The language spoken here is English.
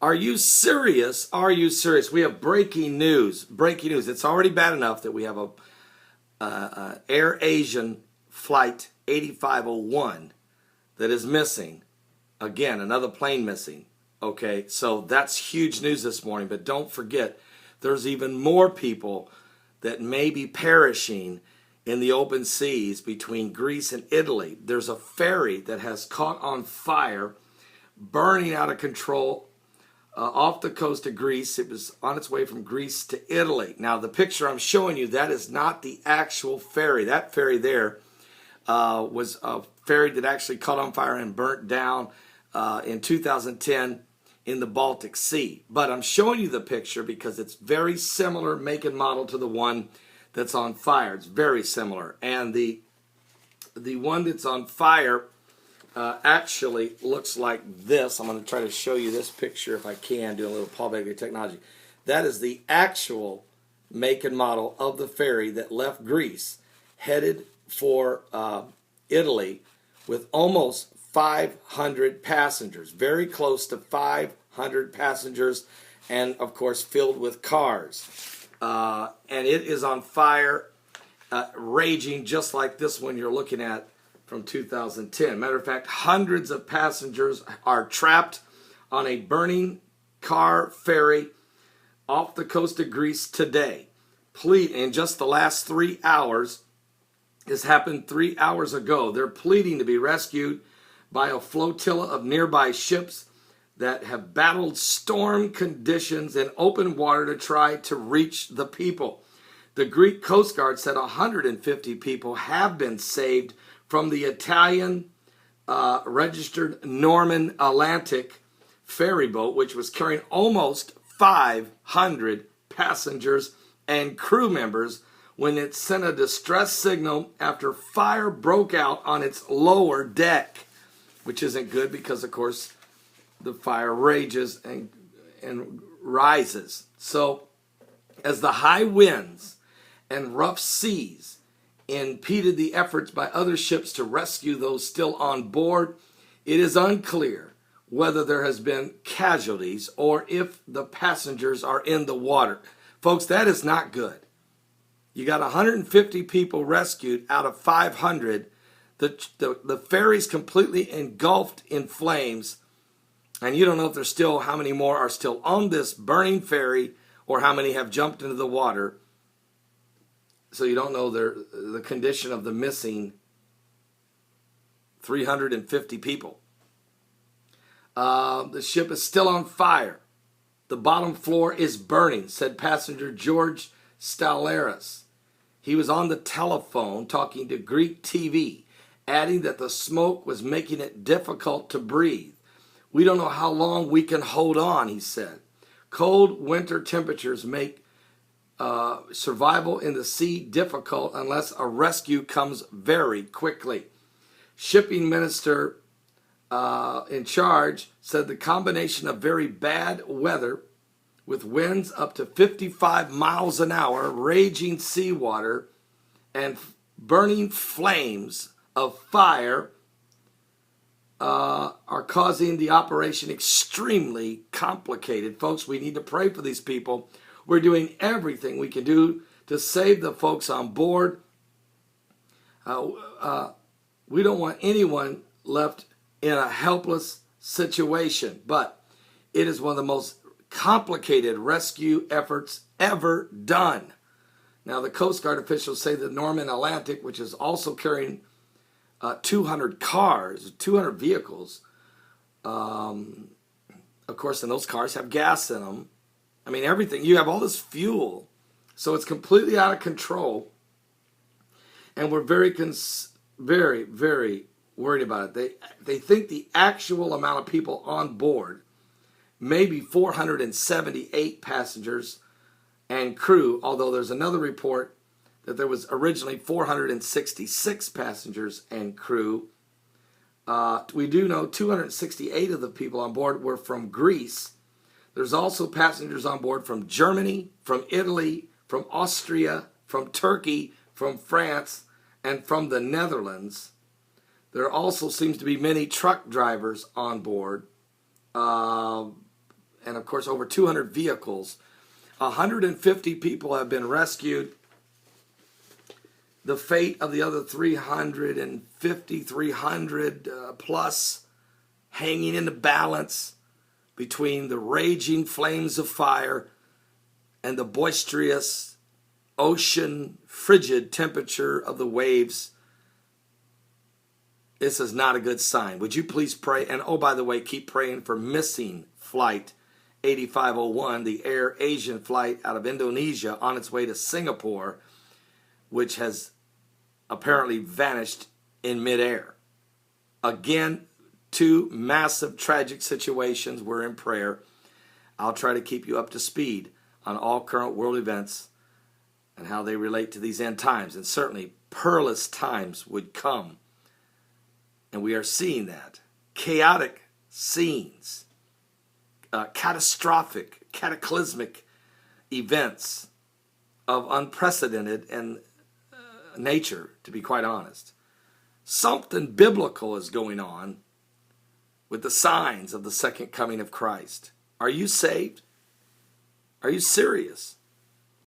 Are you serious? Are you serious? We have breaking news. Breaking news. It's already bad enough that we have a Air Asian flight 8501 that is missing. Again, another plane missing. Okay, so that's huge news this morning. But don't forget, there's even more people that may be perishing in the open seas between Greece and Italy. There's a ferry that has caught on fire, burning out of control off the coast of Greece. It was on its way from Greece to Italy. Now, the picture I'm showing you, that is not the actual ferry. That ferry there was a ferry that actually caught on fire and burnt down in 2010 in the Baltic Sea. But I'm showing you the picture because it's very similar make and model to the one that's on fire. It's very similar. And the one that's on fire actually looks like this. I'm going to try to show you this picture if I can, do a little Paul Begley technology. That is the actual make and model of the ferry that left Greece, headed for Italy with almost 500 passengers, very close to 500 passengers, and of course filled with cars. And it is on fire, raging just like this one you're looking at from 2010. Matter of fact, hundreds of passengers are trapped on a burning car ferry off the coast of Greece today. In just the last 3 hours, this happened 3 hours ago. They're pleading to be rescued by a flotilla of nearby ships that have battled storm conditions in open water to try to reach the people. The Greek Coast Guard said 150 people have been saved from the Italian registered Norman Atlantic ferry boat, which was carrying almost 500 passengers and crew members when it sent a distress signal after fire broke out on its lower deck, which isn't good because, of course, the fire rages and rises. So as the high winds and rough seas impeded the efforts by other ships to rescue those still on board, it is unclear whether there has been casualties or if the passengers are in the water. Folks, that is not good. You got 150 people rescued out of 500. The ferry's completely engulfed in flames, and you don't know if there's still, how many more are still on this burning ferry or how many have jumped into the water. So you don't know the condition of the missing 350 people. The ship is still on fire. The bottom floor is burning, said passenger George Staleris. He was on the telephone talking to Greek TV, adding that the smoke was making it difficult to breathe. We don't know how long we can hold on, he said. Cold winter temperatures make survival in the sea difficult unless a rescue comes very quickly. Shipping minister in charge said the combination of very bad weather with winds up to 55 miles an hour, raging seawater, and burning flames of fire are causing the operation extremely complicated. Folks, we need to pray for these people. We're doing everything we can do to save the folks on board. We don't want anyone left in a helpless situation, but it is one of the most complicated rescue efforts ever done. Now, the Coast Guard officials say the Norman Atlantic, which is also carrying 200 cars, 200 vehicles, of course, and those cars have gas in them. I mean, everything. You have all this fuel, so it's completely out of control, and we're very, very worried about it. They think the actual amount of people on board may be 478 passengers and crew, although there's another report that there was originally 466 passengers and crew. We do know 268 of the people on board were from Greece. There's also passengers on board from Germany, from Italy, from Austria, from Turkey, from France, and from the Netherlands. There also seems to be many truck drivers on board. And and of course over 200 vehicles. 150 people have been rescued. The fate of the other 300 plus hanging in the balance between the raging flames of fire and the boisterous ocean frigid temperature of the waves. This is not a good sign. Would you please pray? And oh, by the way, keep praying for missing flight 8501, the Air Asian flight out of Indonesia on its way to Singapore, which has apparently vanished in midair. Again, two massive tragic situations. We're in prayer. I'll try to keep you up to speed on all current world events and how they relate to these end times. And certainly perilous times would come. And we are seeing that. Chaotic scenes. Catastrophic, cataclysmic events of unprecedented and nature, to be quite honest. Something biblical is going on with the signs of the second coming of Christ. Are you saved? Are you serious?